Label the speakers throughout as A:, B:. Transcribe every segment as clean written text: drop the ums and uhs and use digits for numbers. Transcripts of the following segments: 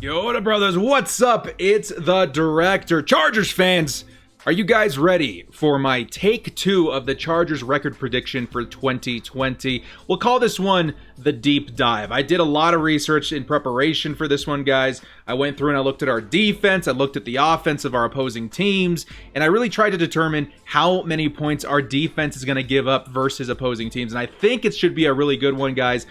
A: Yo, what up, brothers? What's up? It's the director. Chargers fans, are you guys ready for my take 2 of the Chargers record prediction for 2020? We'll call this one the deep dive. I did a lot of research in preparation for this one, guys. I went through and I looked at our defense, I looked at the offense of our opposing teams, and I really tried to determine how many points our defense is going to give up versus opposing teams. And I think it should be a really good one, guys.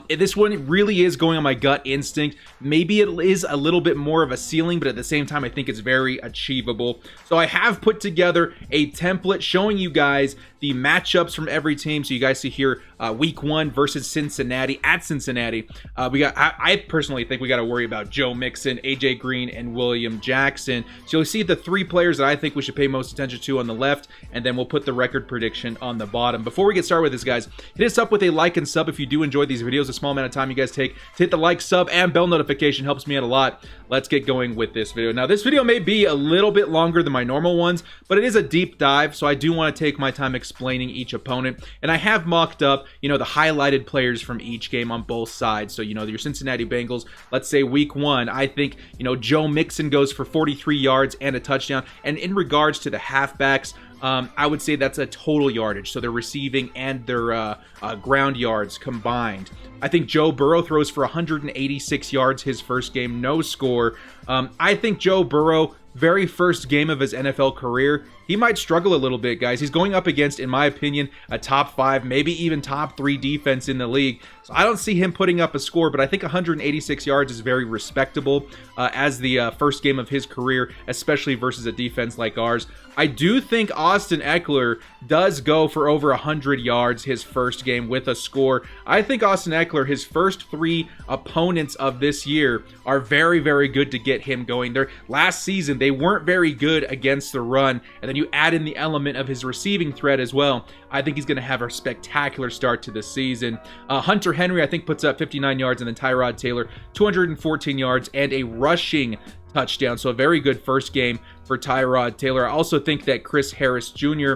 A: This one really is going on my gut instinct. Maybe it is a little bit more of a ceiling, but at the same time, I think it's very achievable. So I have put together a template showing you guys the matchups from every team. So you guys see here, week 1 versus Cincinnati at Cincinnati. I personally think we got to worry about Joe Mixon, AJ Green, and William Jackson. So you'll see the 3 players that I think we should pay most attention to on the left, and then we'll put the record prediction on the bottom. Before we get started with this, guys, hit us up with a like and sub if you do enjoy these videos. A small amount of time you guys take to hit the like, sub, and bell notification helps me out a lot. Let's get going with this video. Now, this video may be a little bit longer than my normal ones, but it is a deep dive, so I do want to take my time explaining each opponent. And I have mocked up, the highlighted players from each game on both sides. So, your Cincinnati Bengals, let's say week 1, I think, Joe Mixon goes for 43 yards and a touchdown. And in regards to the halfbacks, I would say that's a total yardage. So they're receiving and their ground yards combined. I think Joe Burrow throws for 186 yards his first game, no score. I think Joe Burrow, very first game of his NFL career, he might struggle a little bit, guys. He's going up against, in my opinion, a top 5, maybe even top 3 defense in the league. So I don't see him putting up a score, but I think 186 yards is very respectable as the first game of his career, especially versus a defense like ours. I do think Austin Ekeler does go for over 100 yards his first game with a score. I think Austin Ekeler, his first 3 opponents of this year are very, very good to get him going. Last season, they weren't very good against the run, and then you add in the element of his receiving threat as well. I think he's going to have a spectacular start to the season. Hunter Henry, I think, puts up 59 yards, and then Tyrod Taylor, 214 yards and a rushing touchdown. So a very good first game for Tyrod Taylor. I also think that Chris Harris Jr.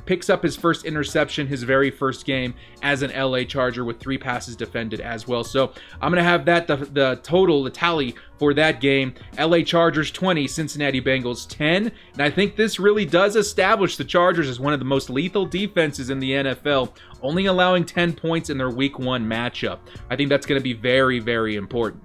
A: Picks up his first interception, his very first game as an LA Charger, with 3 passes defended as well. So I'm going to have that, the total, the tally for that game. LA Chargers 20, Cincinnati Bengals 10. And I think this really does establish the Chargers as one of the most lethal defenses in the NFL, only allowing 10 points in their week 1 matchup. I think that's going to be very, very important.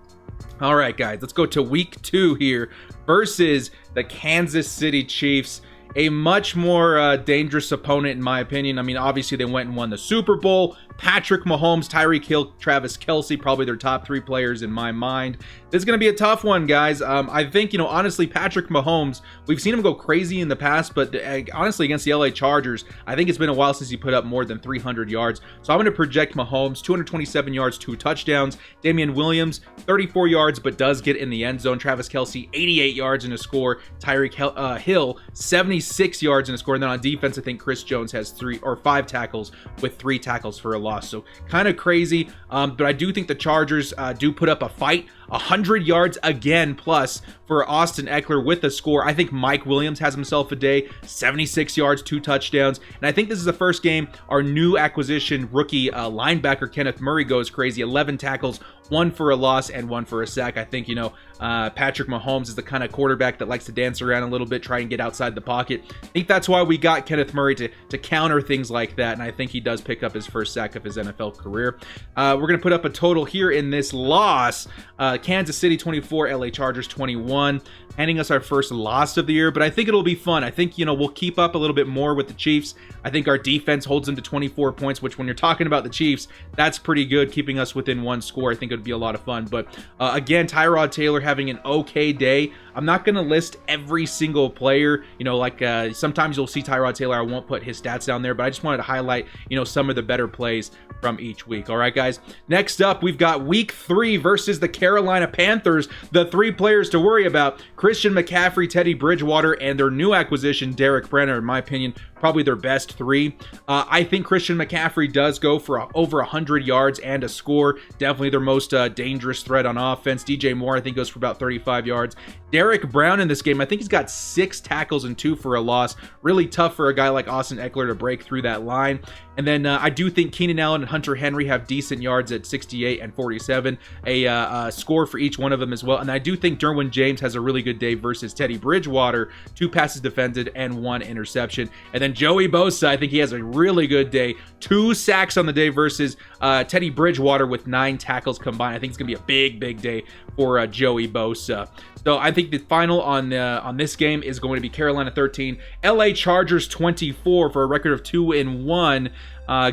A: All right, guys, let's go to week 2 here versus the Kansas City Chiefs. A much more dangerous opponent, in my opinion. I mean, obviously, they went and won the Super Bowl. Patrick Mahomes, Tyreek Hill, Travis Kelce, probably their top 3 players in my mind. This is going to be a tough one, guys. I think, honestly, Patrick Mahomes, we've seen him go crazy in the past, but honestly, against the LA Chargers, I think it's been a while since he put up more than 300 yards. So I'm going to project Mahomes, 227 yards, 2 touchdowns. Damian Williams, 34 yards, but does get in the end zone. Travis Kelce, 88 yards and a score. Tyreek Hill, 76 yards and a score. And then on defense, I think Chris Jones has 3 or 5 tackles with 3 tackles for a loss. So kind of crazy, but I do think the Chargers do put up a fight. 100 yards again plus for Austin Ekeler with a score. I think Mike Williams has himself a day, 76 yards, 2 touchdowns. And I think this is the first game our new acquisition rookie linebacker Kenneth Murray goes crazy. 11 tackles, 1 for a loss and 1 for a sack. I think, Patrick Mahomes is the kind of quarterback that likes to dance around a little bit, try and get outside the pocket. I think that's why we got Kenneth Murray to counter things like that. And I think he does pick up his first sack of his NFL career. We're going to put up a total here in this loss. Kansas City 24, LA Chargers 21, handing us our first loss of the year, but I think it'll be fun. I think, we'll keep up a little bit more with the Chiefs. I think our defense holds them to 24 points, which when you're talking about the Chiefs, that's pretty good, keeping us within 1 score. I think it would be a lot of fun. But again, Tyrod Taylor having an okay day. I'm not going to list every single player, sometimes you'll see Tyrod Taylor. I won't put his stats down there, but I just wanted to highlight, some of the better plays from each week. All right, guys. Next up, we've got week 3 versus the Carolina Panthers. The 3 players to worry about: Christian McCaffrey, Teddy Bridgewater, and their new acquisition, Derek Brenner. In my opinion, probably their best three. I think Christian McCaffrey does go for over 100 yards and a score. Definitely their most dangerous threat on offense. DJ Moore, I think, goes for about 35 yards. Derek Brown in this game, I think he's got 6 tackles and 2 for a loss. Really tough for a guy like Austin Eckler to break through that line. And then I do think Keenan Allen and Hunter Henry have decent yards at 68 and 47. A score for each one of them as well. And I do think Derwin James has a really good day versus Teddy Bridgewater. 2 passes defended and 1 interception. And then Joey Bosa, I think he has a really good day. 2 sacks on the day versus Teddy Bridgewater with 9 tackles combined. I think it's going to be a big, big day for Joey Bosa. So I think the final on this game is going to be Carolina 13, LA Chargers 24 for a record of 2-1.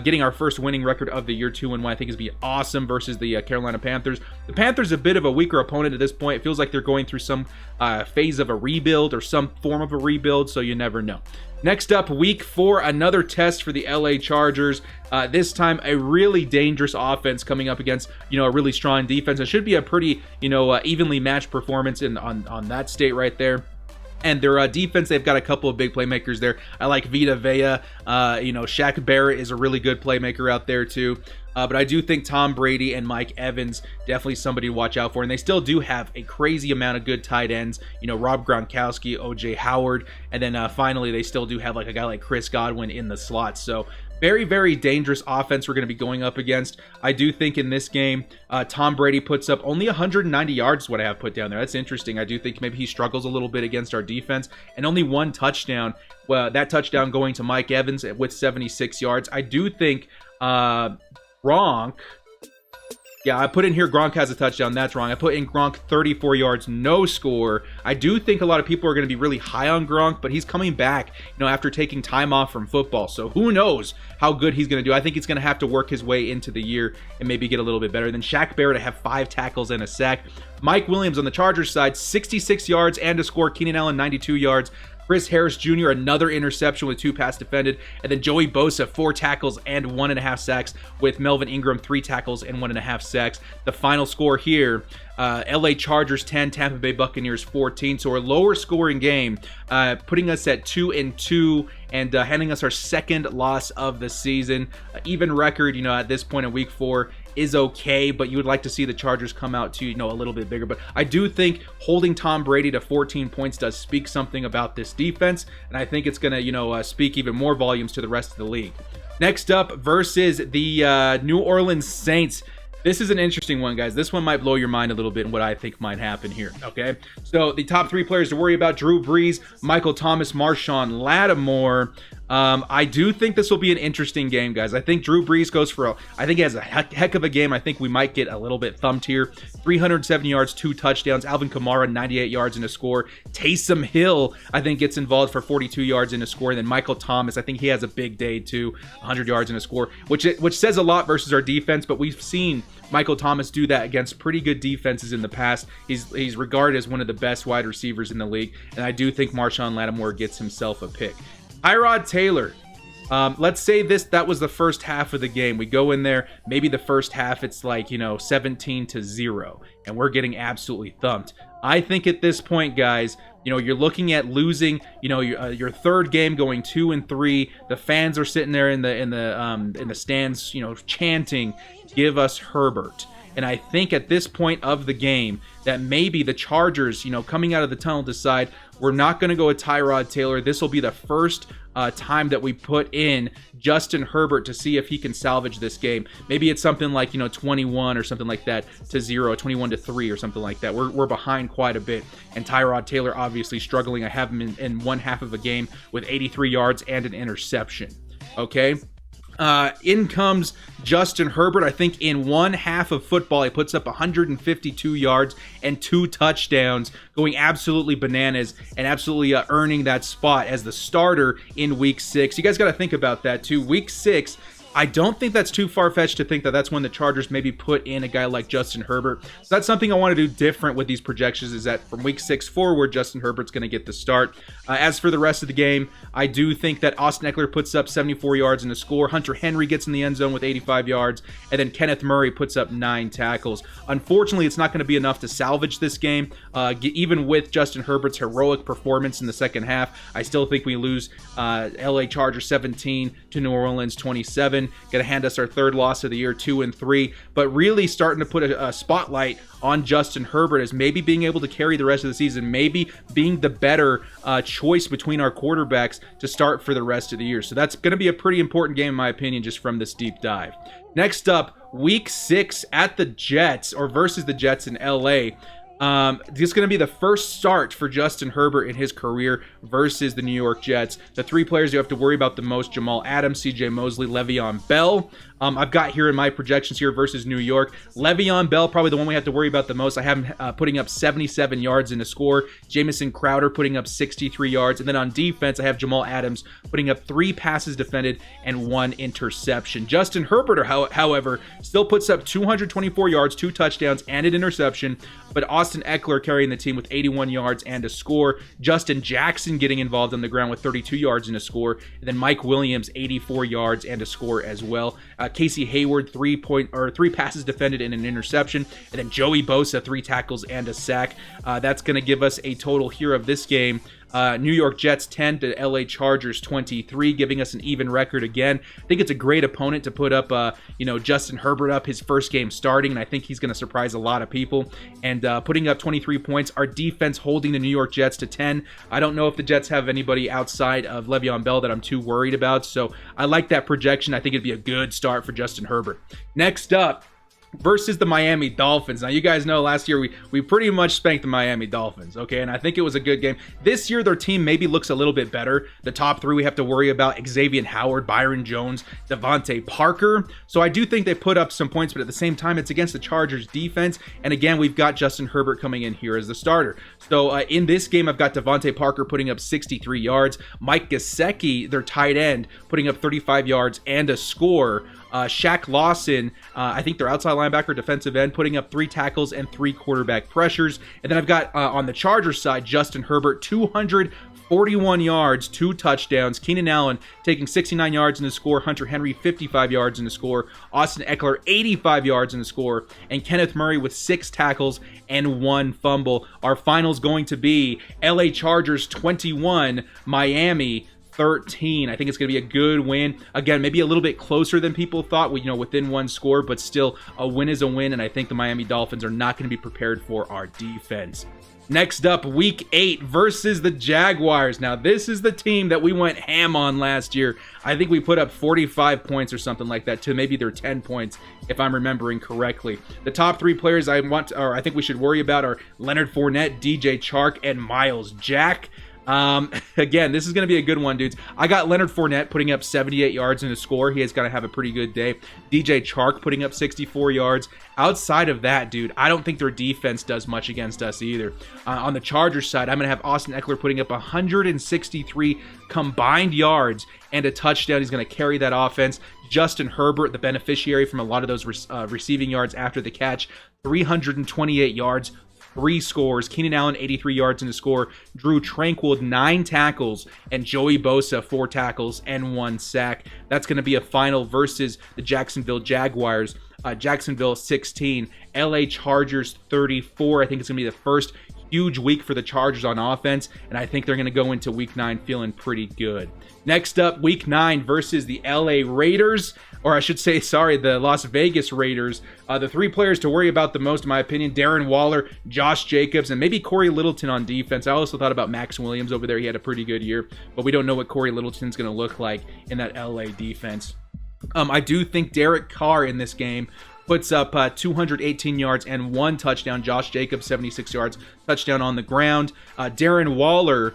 A: Getting our first winning record of the year, 2-1. I think is be awesome versus the Carolina Panthers. The Panthers a bit of a weaker opponent at this point. It feels like they're going through some phase of a rebuild or some form of a rebuild, so you never know. Next up, week 4, another test for the LA Chargers. This time, a really dangerous offense coming up against, a really strong defense. It should be a pretty, evenly matched performance on that state right there. And their defense, they've got a couple of big playmakers there. I like Vita Vea. Shaq Barrett is a really good playmaker out there too. But I do think Tom Brady and Mike Evans, definitely somebody to watch out for. And they still do have a crazy amount of good tight ends. Rob Gronkowski, O.J. Howard. And then finally, they still do have like a guy like Chris Godwin in the slot. So very, very dangerous offense we're going to be going up against. I do think in this game, Tom Brady puts up only 190 yards is what I have put down there. That's interesting. I do think maybe he struggles a little bit against our defense. And only 1 touchdown. Well, that touchdown going to Mike Evans with 76 yards. I do think Gronk. Yeah, I put in here Gronk has a touchdown. That's wrong. I put in Gronk 34 yards, no score. I do think a lot of people are going to be really high on Gronk, but he's coming back, after taking time off from football. So who knows how good he's going to do. I think he's going to have to work his way into the year and maybe get a little bit better. Then Shaq Barrett to have 5 tackles and a sack. Mike Williams on the Chargers side, 66 yards and a score. Keenan Allen, 92 yards. Chris Harris Jr., another interception with 2 pass defended. And then Joey Bosa, 4 tackles and 1.5 sacks, with Melvin Ingram, 3 tackles and 1.5 sacks. The final score here, LA Chargers 10, Tampa Bay Buccaneers 14. So a lower scoring game, putting us at 2-2 and handing us our second loss of the season. Even record, at this point in week 4 is okay, but you would like to see the Chargers come out to, a little bit bigger. But I do think holding Tom Brady to 14 points does speak something about this defense, and I think it's going to, speak even more volumes to the rest of the league. Next up, versus the New Orleans Saints. This is an interesting one, guys. This one might blow your mind a little bit in what I think might happen here, okay? So the top 3 players to worry about: Drew Brees, Michael Thomas, Marshawn Lattimore. I do think this will be an interesting game, guys. I think Drew Brees goes for I think he has a heck of a game. I think we might get a little bit thumped here. 370 yards, 2 touchdowns. Alvin Kamara, 98 yards and a score. Taysom Hill, I think, gets involved for 42 yards and a score. And then Michael Thomas, I think he has a big day too, 100 yards and a score, which says a lot versus our defense, but we've seen Michael Thomas do that against pretty good defenses in the past. He's regarded as one of the best wide receivers in the league, and I do think Marshawn Lattimore gets himself a pick. Tyrod Taylor. Let's say that was the first half of the game. We go in there, maybe the first half it's like, 17-0, and we're getting absolutely thumped. I think at this point, guys, you're looking at losing, your third game, going 2-3. The fans are sitting there in the stands, chanting, "Give us Herbert." And I think at this point of the game that maybe the Chargers, coming out of the tunnel, decide we're not going to go with Tyrod Taylor. This will be the first time that we put in Justin Herbert to see if he can salvage this game. Maybe it's something like, 21 or something like that to 0, 21-3 or something like that. We're behind quite a bit. And Tyrod Taylor obviously struggling. I have him in one half of a game with 83 yards and an interception. Okay. In comes Justin Herbert. I think in one half of football, he puts up 152 yards and 2 touchdowns, going absolutely bananas and absolutely earning that spot as the starter in week 6. You guys got to think about that too. Week 6, I don't think that's too far-fetched to think that that's when the Chargers maybe put in a guy like Justin Herbert. So that's something I want to do different with these projections, is that from week 6 forward, Justin Herbert's going to get the start. As for the rest of the game, I do think that Austin Eckler puts up 74 yards in the score. Hunter Henry gets in the end zone with 85 yards. And then Kenneth Murray puts up 9 tackles. Unfortunately, it's not going to be enough to salvage this game. Even with Justin Herbert's heroic performance in the second half, I still think we lose LA Chargers 17 to New Orleans 27. Going to hand us our 3rd loss of the year, 2-3. But really starting to put a spotlight on Justin Herbert as maybe being able to carry the rest of the season, maybe being the better choice between our quarterbacks to start for the rest of the year. So that's going to be a pretty important game, in my opinion, just from this deep dive. Next up, week 6 at the Jets, or versus the Jets in LA. This is going to be the first start for Justin Herbert in his career versus the New York Jets. The 3 players you have to worry about the most: Jamal Adams, CJ Mosley, Le'Veon Bell. I've got here in my projections here versus New York, Le'Veon Bell, probably the one we have to worry about the most. I have him putting up 77 yards in the score. Jamison Crowder putting up 63 yards. And then on defense, I have Jamal Adams putting up 3 passes defended and 1 interception. Justin Herbert, however, still puts up 224 yards, 2 touchdowns, and an interception. But Austin Eckler carrying the team with 81 yards and a score. Justin Jackson getting involved on the ground with 32 yards and a score. And then Mike Williams, 84 yards and a score as well. Casey Hayward, 3 passes defended and an interception. And then Joey Bosa, 3 tackles and a sack. That's going to give us a total here of this game: New York Jets 10 to LA Chargers 23, giving us an even record again. I think it's a great opponent to put up, Justin Herbert up his first game starting, and I think he's going to surprise a lot of people. And putting up 23 points, our defense holding the New York Jets to 10. I don't know if the Jets have anybody outside of Le'Veon Bell that I'm too worried about, so I like that projection. I think it'd be a good start for Justin Herbert. Next up, versus the Miami Dolphins. Now, you guys know last year we pretty much spanked the Miami Dolphins, okay? And I think it was a good game. This year, their team maybe looks a little bit better. The top 3 we have to worry about: Xavier Howard, Byron Jones, Devontae Parker. So I do think they put up some points, but at the same time, it's against the Chargers defense. And again, we've got Justin Herbert coming in here as the starter. So in this game, I've got Devontae Parker putting up 63 yards. Mike Gesicki, their tight end, putting up 35 yards and a score. Shaq Lawson, I think their outside linebacker, defensive end, putting up 3 tackles and 3 quarterback pressures. And then I've got on the Chargers side, Justin Herbert, 241 yards, 2 touchdowns. Keenan Allen taking 69 yards in the score. Hunter Henry, 55 yards in the score. Austin Eckler, 85 yards in the score. And Kenneth Murray with 6 tackles and 1 fumble. Our finals going to be LA Chargers 21, Miami 13. I think it's going to be a good win. Again, maybe a little bit closer than people thought, within 1 score, but still a win is a win, and I think the Miami Dolphins are not going to be prepared for our defense. Next up, week 8 versus the Jaguars. Now, this is the team that we went ham on last year. I think we put up 45 points or something like that to maybe their 10 points, if I'm remembering correctly. The top 3 players I think we should worry about are Leonard Fournette, DJ Chark, and Miles Jack. Again, this is going to be a good one, dudes. I got Leonard Fournette putting up 78 yards in a score. He has got to have a pretty good day. DJ Chark putting up 64 yards. Outside of that, dude, I don't think their defense does much against us either. On the Chargers side, I'm going to have Austin Eckler putting up 163 combined yards and a touchdown. He's going to carry that offense. Justin Herbert, the beneficiary from a lot of those receiving yards after the catch, 328 yards. 3 scores. Keenan Allen, 83 yards in the score. Drew Tranquill, 9 tackles. And Joey Bosa, 4 tackles and 1 sack. That's going to be a final versus the Jacksonville Jaguars. Jacksonville 16. LA Chargers 34. I think it's going to be the first huge week for the Chargers on offense, and I think they're going to go into week 9 feeling pretty good. Next up, week 9 versus the LA Raiders, or I should say, the Las Vegas Raiders. The 3 players to worry about the most, in my opinion: Darren Waller, Josh Jacobs, and maybe Corey Littleton on defense. I also thought about Max Williams over there. He had a pretty good year, but we don't know what Corey Littleton's going to look like in that LA defense. I do think Derek Carr in this game puts up 218 yards and 1 touchdown. Josh Jacobs, 76 yards, touchdown on the ground. Darren Waller,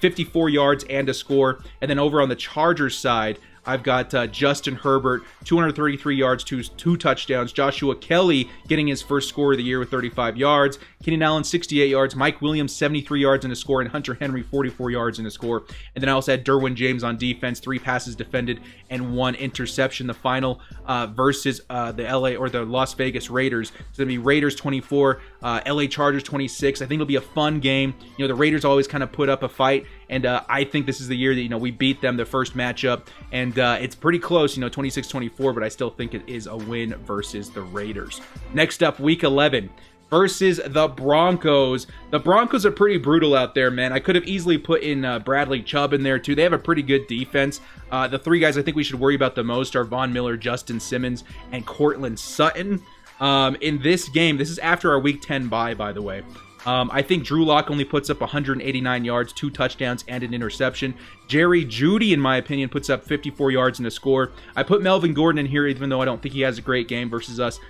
A: 54 yards and a score. And then over on the Chargers side, I've got Justin Herbert, 233 yards, two touchdowns. Joshua Kelly getting his first score of the year with 35 yards. Keenan Allen, 68 yards. Mike Williams, 73 yards in a score. And Hunter Henry, 44 yards in a score. And then I also had Derwin James on defense, 3 passes defended and 1 interception. The final versus the Las Vegas Raiders. It's going to be Raiders 24, LA Chargers 26. I think it'll be a fun game. The Raiders always kind of put up a fight, and I think this is the year that we beat them the first matchup, and it's pretty close, 26-24, but I still think it is a win versus the Raiders. Next up, Week 11. Versus the Broncos. The Broncos are pretty brutal out there, man. I could have easily put in Bradley Chubb in there, too. They have a pretty good defense. The 3 guys I think we should worry about the most are Von Miller, Justin Simmons, and Courtland Sutton. In this game, this is after our Week 10 bye, by the way. I think Drew Lock only puts up 189 yards, 2 touchdowns, and an interception. Jerry Jeudy, in my opinion, puts up 54 yards and a score. I put Melvin Gordon in here, even though I don't think he has a great game versus us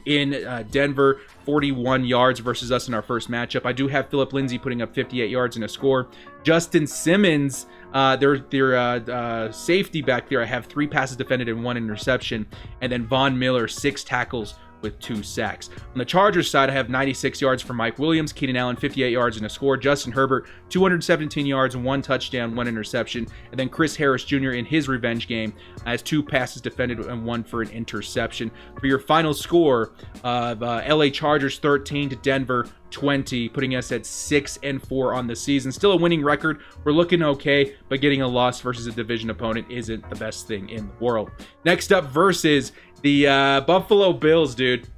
A: in Denver. 41 yards versus us in our first matchup. I do have Phillip Lindsay putting up 58 yards and a score. Justin Simmons, their safety back there, I have 3 passes defended and 1 interception. And then Von Miller, 6 tackles with 2 sacks. On the Chargers side, I have 96 yards for Mike Williams, Keenan Allen, 58 yards and a score, Justin Herbert, 217 yards, 1 touchdown, 1 interception, and then Chris Harris Jr. in his revenge game has 2 passes defended and 1 for an interception. For your final score of LA Chargers 13 to Denver 20, putting us at 6-4 on the season. Still a winning record. We're looking okay, but getting a loss versus a division opponent isn't the best thing in the world. Next up, versus the Buffalo Bills, dude.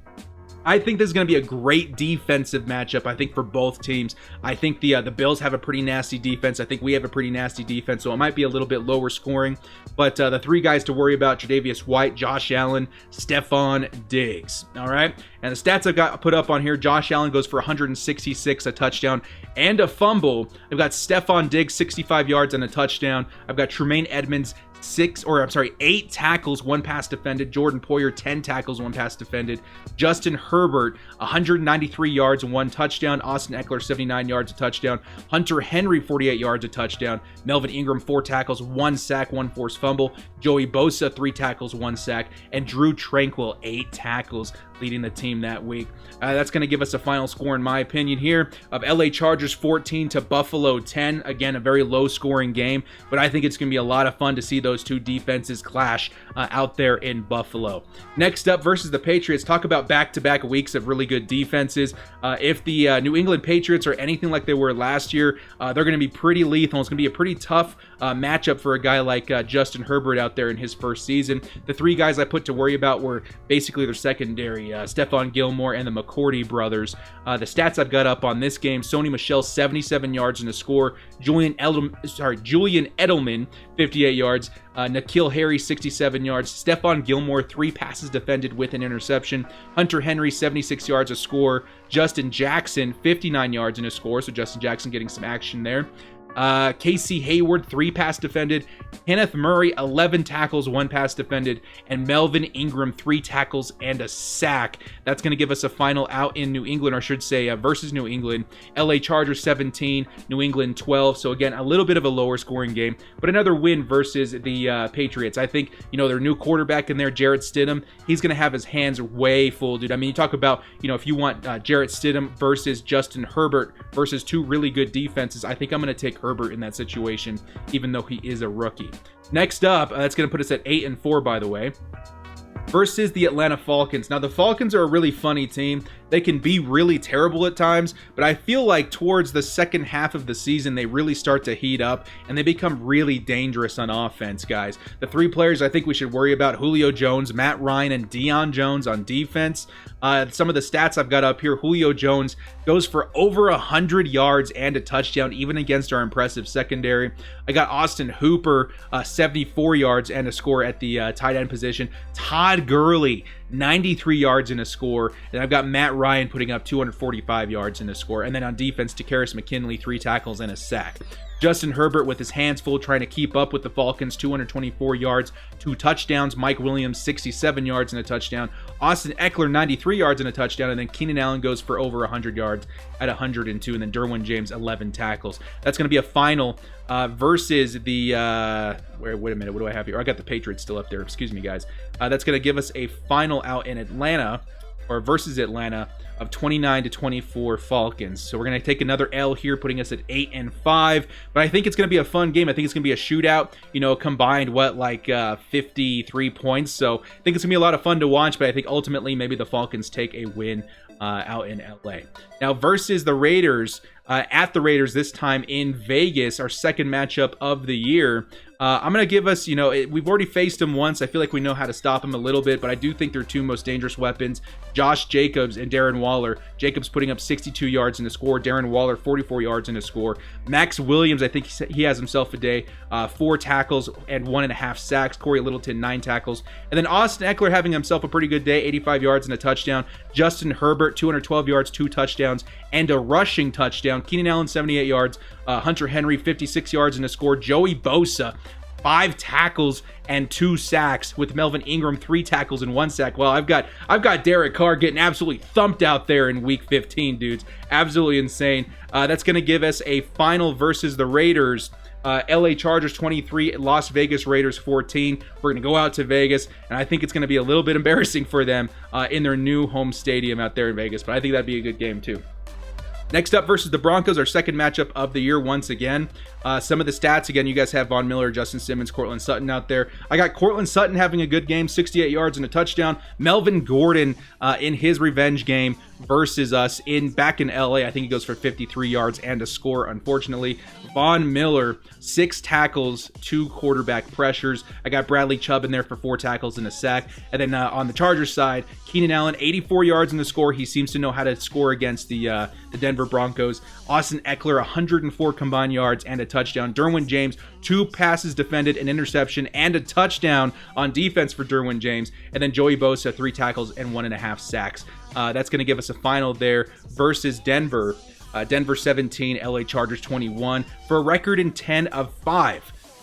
A: I think this is going to be a great defensive matchup, I think, for both teams. I think the Bills have a pretty nasty defense. I think we have a pretty nasty defense, so it might be a little bit lower scoring. But the 3 guys to worry about, Tre'Davious White, Josh Allen, Stephon Diggs. All right? And the stats I've got put up on here, Josh Allen goes for 166, a touchdown, and a fumble. I've got Stephon Diggs, 65 yards and a touchdown. I've got Tremaine Edmonds, 8 tackles, 1 pass defended. Jordan Poyer, 10 tackles, 1 pass defended. Justin Herbert, 193 yards and 1 touchdown. Austin Eckler, 79 yards, a touchdown. Hunter Henry, 48 yards, a touchdown. Melvin Ingram, 4 tackles, 1 sack, 1 forced fumble. Joey Bosa, 3 tackles, 1 sack. And Drew Tranquill, 8 tackles, leading the team that week. That's going to give us a final score, in my opinion, here of LA Chargers 14 to Buffalo 10. Again, a very low scoring game, but I think it's going to be a lot of fun to see those 2 defenses clash out there in Buffalo. Next up, versus the Patriots. Talk about back-to-back weeks of really good defenses. If the New England Patriots are anything like they were last year, they're going to be pretty lethal. It's going to be a pretty tough matchup for a guy like Justin Herbert out there in his first season. The 3 guys I put to worry about were basically their secondary, Stephon Gilmore and the McCourty brothers. The stats I've got up on this game, Sony Michel, 77 yards and a score. Julian Edelman, 58 yards. N'Keal Harry, 67 yards. Stephon Gilmore, 3 passes defended with an interception. Hunter Henry, 76 yards, a score. Justin Jackson, 59 yards and a score. So Justin Jackson getting some action there. Casey Hayward, 3 pass defended. Kenneth Murray, 11 tackles, 1 pass defended. And Melvin Ingram, 3 tackles and a sack. That's going to give us a final out in New England, or I should say versus New England. LA Chargers 17, New England 12. So again, a little bit of a lower scoring game, but another win versus the Patriots. I think, their new quarterback in there, Jarrett Stidham, he's going to have his hands way full, dude. I mean, you talk about, if you want Jarrett Stidham versus Justin Herbert versus 2 really good defenses, I think I'm going to take Herbert in that situation, even though he is a rookie. Next up, that's going to put us at 8-4, by the way, versus the Atlanta Falcons. Now, the Falcons are a really funny team. They can be really terrible at times, but I feel like towards the second half of the season, they really start to heat up, and they become really dangerous on offense, guys. The 3 players I think we should worry about, Julio Jones, Matt Ryan, and Deion Jones on defense. Some of the stats I've got up here, Julio Jones goes for over 100 yards and a touchdown, even against our impressive secondary. I got Austin Hooper, 74 yards and a score at the tight end position. Todd Gurley, 93 yards and a score. And I've got Matt Ryan putting up 245 yards in a score. And then on defense, Takkarist McKinley, 3 tackles and a sack. Justin Herbert with his hands full trying to keep up with the Falcons, 224 yards, 2 touchdowns. Mike Williams, 67 yards and a touchdown. Austin Eckler, 93 yards and a touchdown. And then Keenan Allen goes for over 100 yards at 102. And then Derwin James, 11 tackles. That's going to be a final versus the... wait a minute, what do I have here? I got the Patriots still up there. Excuse me, guys. That's going to give us a final out in Atlanta, or versus Atlanta, of 29-24 Falcons. So we're going to take another L here, putting us at 8-5. But I think it's going to be a fun game. I think it's going to be a shootout, you know, combined, 53 points. So I think it's going to be a lot of fun to watch, but I think ultimately maybe the Falcons take a win out in LA. Now versus the Raiders, at the Raiders this time in Vegas, our second matchup of the year. I'm going to give us, you know, we've already faced them once. I feel like we know how to stop them a little bit, but I do think they're two most dangerous weapons, Josh Jacobs and Darren Waller. Jacobs putting up 62 yards in a score. Darren Waller, 44 yards in a score. Max Williams, I think he has himself a day. 4 tackles and 1.5 sacks. Corey Littleton, 9 tackles. And then Austin Eckler having himself a pretty good day, 85 yards and a touchdown. Justin Herbert, 212 yards, 2 touchdowns, and a rushing touchdown. Keenan Allen, 78 yards. Hunter Henry, 56 yards in a score. Joey Bosa, 5 tackles and 2 sacks, with Melvin Ingram 3 tackles and 1 sack. Well, I've got Derek Carr getting absolutely thumped out there in week 15, dudes. Absolutely insane. That's going to give us a final versus the Raiders. LA Chargers 23, Las Vegas Raiders 14. We're going to go out to Vegas, and I think it's going to be a little bit embarrassing for them in their new home stadium out there in Vegas, but I think that'd be a good game too. Next up versus the Broncos, our second matchup of the year once again. Some of the stats, again, you guys have Von Miller, Justin Simmons, Cortland Sutton out there. I got Cortland Sutton having a good game, 68 yards and a touchdown. Melvin Gordon in his revenge game versus us back in LA. I think he goes for 53 yards and a score, unfortunately. Von Miller, 6 tackles, 2 quarterback pressures. I got Bradley Chubb in there for 4 tackles and a sack. And then on the Chargers side, Keenan Allen, 84 yards in the score. He seems to know how to score against the Denver Broncos. Austin Eckler, 104 combined yards and a touchdown. Derwin James, 2 passes defended, an interception, and a touchdown on defense for Derwin James. And then Joey Bosa, 3 tackles and 1.5 sacks. That's going to give us a final there versus Denver. Denver 17, LA Chargers 21, for a record in 10-5.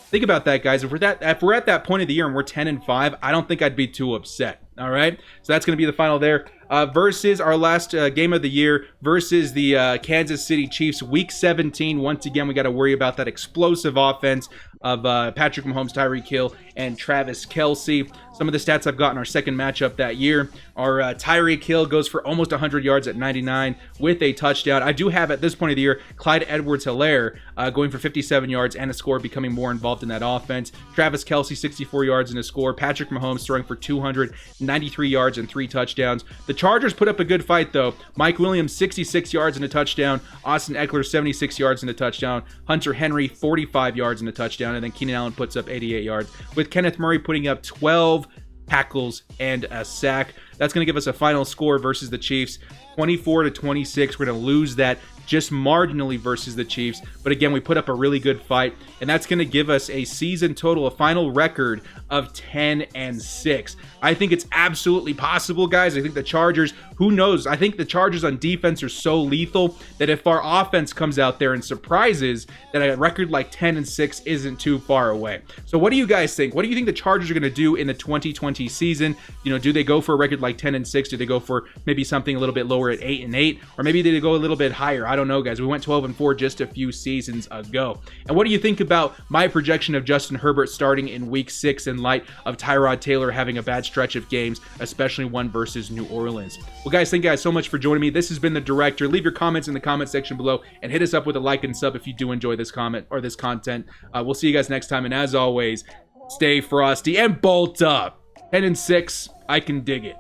A: Think about that, guys. If we're at that point of the year and we're 10-5, I don't think I'd be too upset. All right, so that's going to be the final there. Versus our last game of the year versus the Kansas City Chiefs, Week 17. Once again, we got to worry about that explosive offense of Patrick Mahomes, Tyreek Hill, and Travis Kelce. Some of the stats I've got in our second matchup that year are Tyreek Hill goes for almost 100 yards at 99 with a touchdown. I do have, at this point of the year, Clyde Edwards-Helaire going for 57 yards and a score, becoming more involved in that offense. Travis Kelce, 64 yards and a score. Patrick Mahomes throwing for 293 yards and 3 touchdowns. The Chargers put up a good fight, though. Mike Williams, 66 yards and a touchdown. Austin Eckler, 76 yards and a touchdown. Hunter Henry, 45 yards and a touchdown. And then Keenan Allen puts up 88 yards, with Kenneth Murray putting up 12 tackles and a sack. That's going to give us a final score versus the Chiefs, 24-26. We're going to lose that just marginally versus the Chiefs. But again, we put up a really good fight, and that's going to give us a season total, a final record of 10-6. I think it's absolutely possible, guys. I think the Chargers, who knows? I think the Chargers on defense are so lethal that if our offense comes out there and surprises, that a record like 10-6 isn't too far away. So what do you guys think? What do you think the Chargers are going to do in the 2020 season? You know, do they go for a record like 10-6? Do they go for maybe something a little bit lower at 8-8? Or maybe they go a little bit higher? I don't know, guys. We went 12-4 just a few seasons ago. And what do you think about my projection of Justin Herbert starting in Week 6 in light of Tyrod Taylor having a bad stretch of games, especially one versus New Orleans? Well, guys, thank you guys so much for joining me. This has been The Director. Leave your comments in the comment section below and hit us up with a like and sub if you do enjoy this comment or this content. We'll see you guys next time. And as always, stay frosty and bolt up. 10-6, I can dig it.